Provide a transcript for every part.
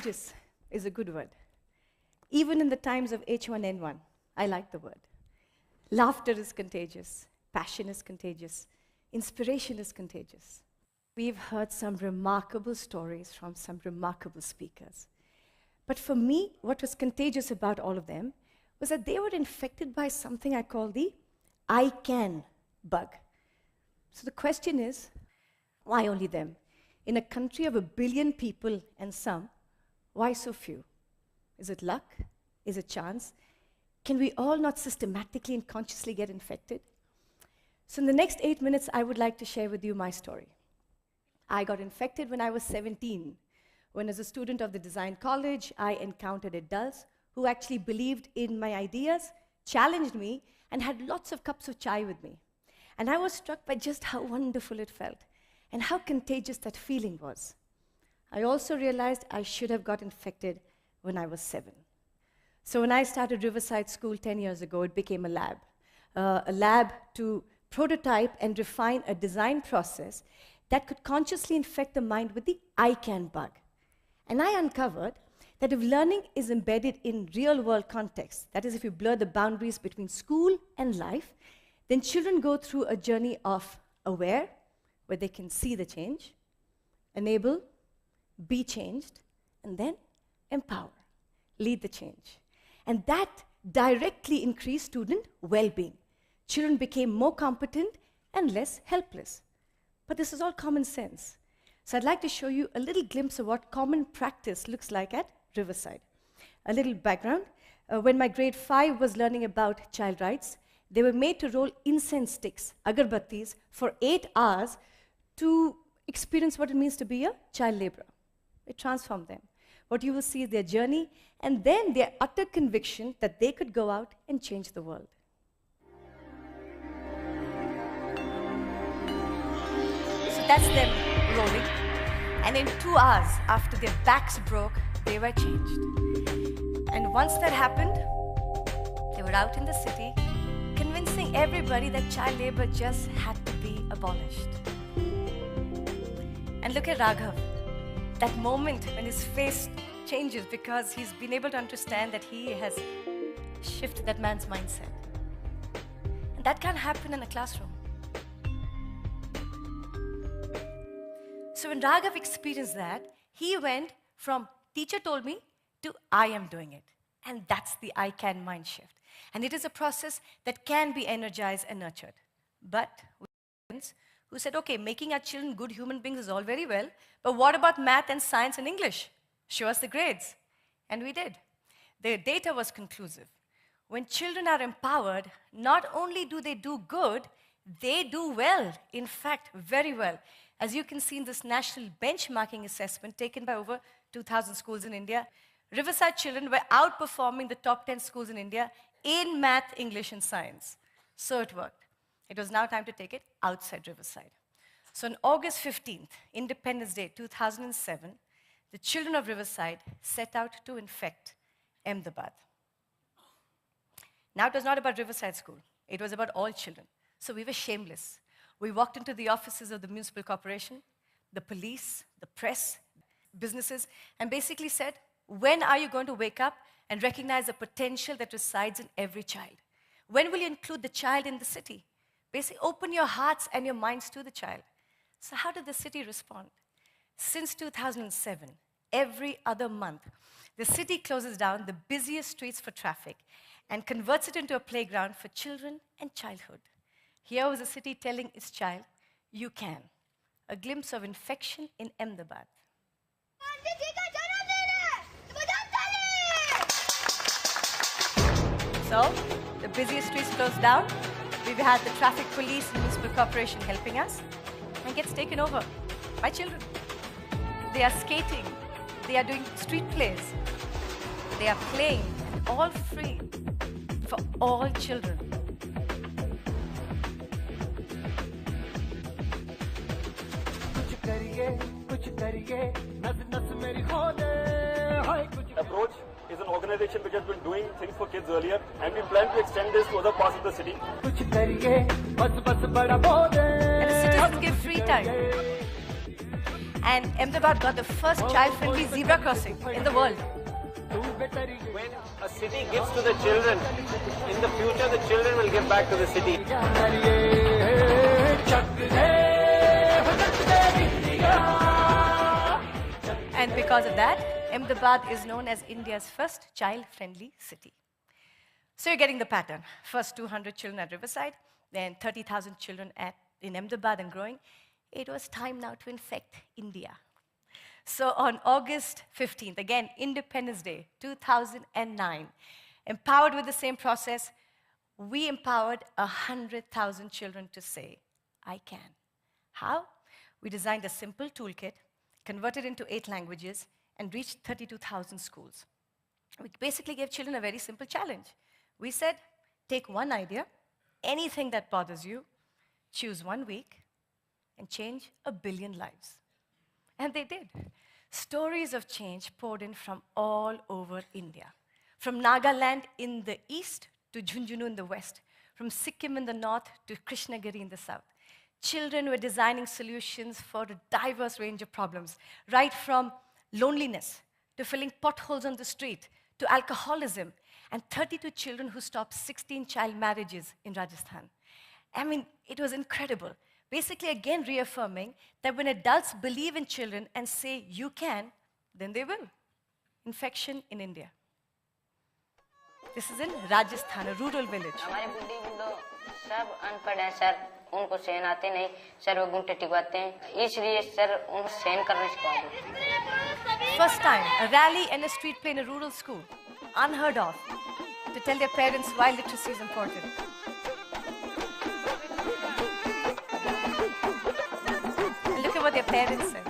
Contagious is a good word. Even in the times of H1N1, I like the word. Laughter is contagious. Passion is contagious. Inspiration is contagious. We've heard some remarkable stories from some remarkable speakers. But for me, what was contagious about all of them was that they were infected by something I call the I can bug. So the question is, why only them? In a country of 1 billion people and some, why so few? Is it luck? Is it chance? Can we all not systematically and consciously get infected? So in the next 8 minutes, I would like to share with you my story. I got infected when I was 17, when as a student of the design college, I encountered adults who actually believed in my ideas, challenged me, and had lots of cups of chai with me. And I was struck by just how wonderful it felt and how contagious that feeling was. I also realized I should have got infected when I was 7. So when I started Riverside School 10 years ago, it became a lab to prototype and refine a design process that could consciously infect the mind with the I can bug. And I uncovered that if learning is embedded in real-world context, that is, if you blur the boundaries between school and life, then children go through a journey of aware, where they can see the change, enable, be changed, and then empower, lead the change. And that directly increased student well-being. Children became more competent and less helpless. But this is all common sense. So I'd like to show you a little glimpse of what common practice looks like at Riverside. A little background. When my grade 5 was learning about child rights, they were made to roll incense sticks, agarbattis, for 8 hours to experience what it means to be a child laborer. It transformed them. What you will see is their journey and then their utter conviction that they could go out and change the world. So that's them rolling. And in 2 hours, after their backs broke, they were changed. And once that happened, they were out in the city, convincing everybody that child labor just had to be abolished. And look at Raghav. That moment when his face changes because he's been able to understand that he has shifted that man's mindset. And that can't happen in a classroom. So when Raghav experienced that, he went from teacher told me to I am doing it. And that's the I can mind shift. And it is a process that can be energized and nurtured. But who said, okay, making our children good human beings is all very well, but what about math and science and English? Show us the grades. And we did. The data was conclusive. When children are empowered, not only do they do good, they do well. In fact, very well. As you can see in this national benchmarking assessment taken by over 2,000 schools in India, Riverside children were outperforming the top 10 schools in India in math, English, and science. So it worked. It was now time to take it outside Riverside. So on August 15th, Independence Day 2007, the children of Riverside set out to infect Ahmedabad. Now it was not about Riverside School. It was about all children. So we were shameless. We walked into the offices of the municipal corporation, the police, the press, businesses, and basically said, when are you going to wake up and recognize the potential that resides in every child? When will you include the child in the city? Basically, open your hearts and your minds to the child. So how did the city respond? Since 2007, every other month, the city closes down the busiest streets for traffic and converts it into a playground for children and childhood. Here was the city telling its child, you can. A glimpse of infection in Ahmedabad. So, the busiest streets closed down. We've had the traffic police and municipal corporation helping us, and gets taken over by children. They are skating. They are doing street plays. They are playing, and all free for all children. Approach is an organization which has been doing things for kids earlier, and we plan to extend this to other parts of the city. And the citizens give free time. And Ahmedabad got the first child-friendly zebra crossing in the world. When a city gives to the children, in the future the children will give back to the city. And because of that, Ahmedabad is known as India's first child-friendly city. So you're getting the pattern. First 200 children at Riverside, then 30,000 children in Ahmedabad and growing. It was time now to infect India. So on August 15th, again, Independence Day, 2009, empowered with the same process, we empowered 100,000 children to say, I can. How? We designed a simple toolkit, converted into 8 languages, and reached 32,000 schools. We basically gave children a very simple challenge. We said, take one idea, anything that bothers you, choose 1 week, and change 1 billion lives. And they did. Stories of change poured in from all over India. From Nagaland in the east to Jhunjhunu in the west. From Sikkim in the north to Krishnagiri in the south. Children were designing solutions for a diverse range of problems, right from loneliness to filling potholes on the street to alcoholism, and 32 children who stopped 16 child marriages in Rajasthan. I mean, it was incredible. Basically, again, reaffirming that when adults believe in children and say, you can, then they will. Infection in India. This is in Rajasthan, a rural village. हमारे बुढ़ी बुढ़ो सब अनपढ़ हैं sir, उनको सहन आते नहीं, सर वो घुंटे टिकवाते हैं, इसलिए सर उनको सहन करना सिखा दो. First time, a rally and a street play in a rural school, unheard of, to tell their parents why literacy is important. And look at what their parents said.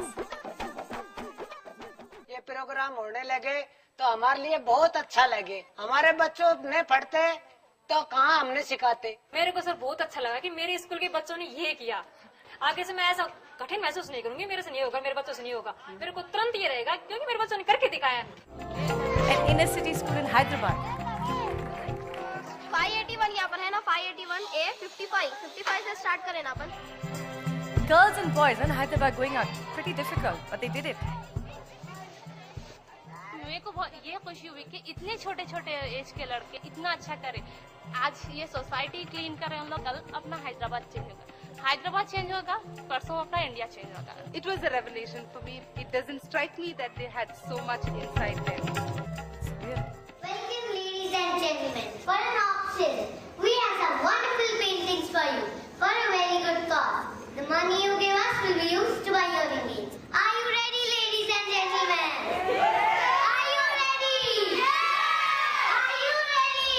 ये programme होने लगे तो हमारे लिए बहुत अच्छा लगे. हमारे बच्चों ने पढ़ते तो कहाँ हमने सिखाते. मेरे को सर बहुत अच्छा लगा कि मेरे स्कूल के बच्चों ने ये किया. आगे से मैं ऐसा कठिन महसूस नहीं करूंगी, मेरे से नहीं होगा, मेरे बच्चों से नहीं होगा. मेरे को तुरंत ये रहेगा क्योंकि मेरे बच्चों ने करके दिखाया. An inner city school in Hyderabad. 581 यहाँ पर है ना, 581A 55 से स्टार्ट करें ना अपन. Girls and boys in Hyderabad going out, pretty difficult, but they did it. मेरे को ये खुशी हुई कि इतने छोटे छोटे एज के लड़के इतना अच्छा करे. आज ये सोसाइटी क्लीन कर रहे हैं हम लोग, कल अपना हैदराबाद चेंज होगा. हैदराबाद चेंज होगा, परसों अपना इंडिया चेंज होगा. It was a revelation for me. It doesn't strike me that they had so much inside them. Welcome ladies and gentlemen for an auction. We have some wonderful paintings for you for a very good cause. The money you give us will be used to buy your rings. Are you ready, ladies and gentlemen? Are you ready? Are you ready?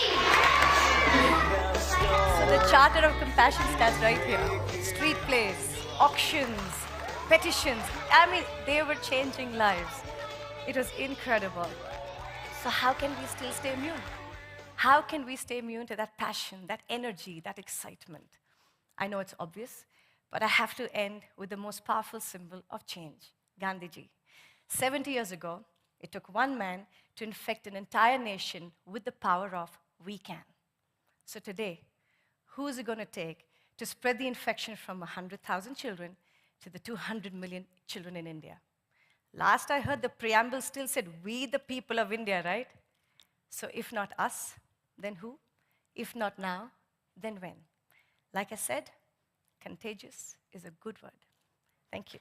So the Charter of Compassion stands right here. Street plays, auctions, petitions. I mean, they were changing lives. It was incredible. So how can we still stay immune? How can we stay immune to that passion, that energy, that excitement? I know it's obvious, but I have to end with the most powerful symbol of change, Gandhiji. 70 years ago, it took one man to infect an entire nation with the power of we can. So today, who is it going to take to spread the infection from 100,000 children to the 200 million children in India? Last I heard, the preamble still said, we the people of India, right? So if not us, then who? If not now, then when? Like I said, contagious is a good word. Thank you.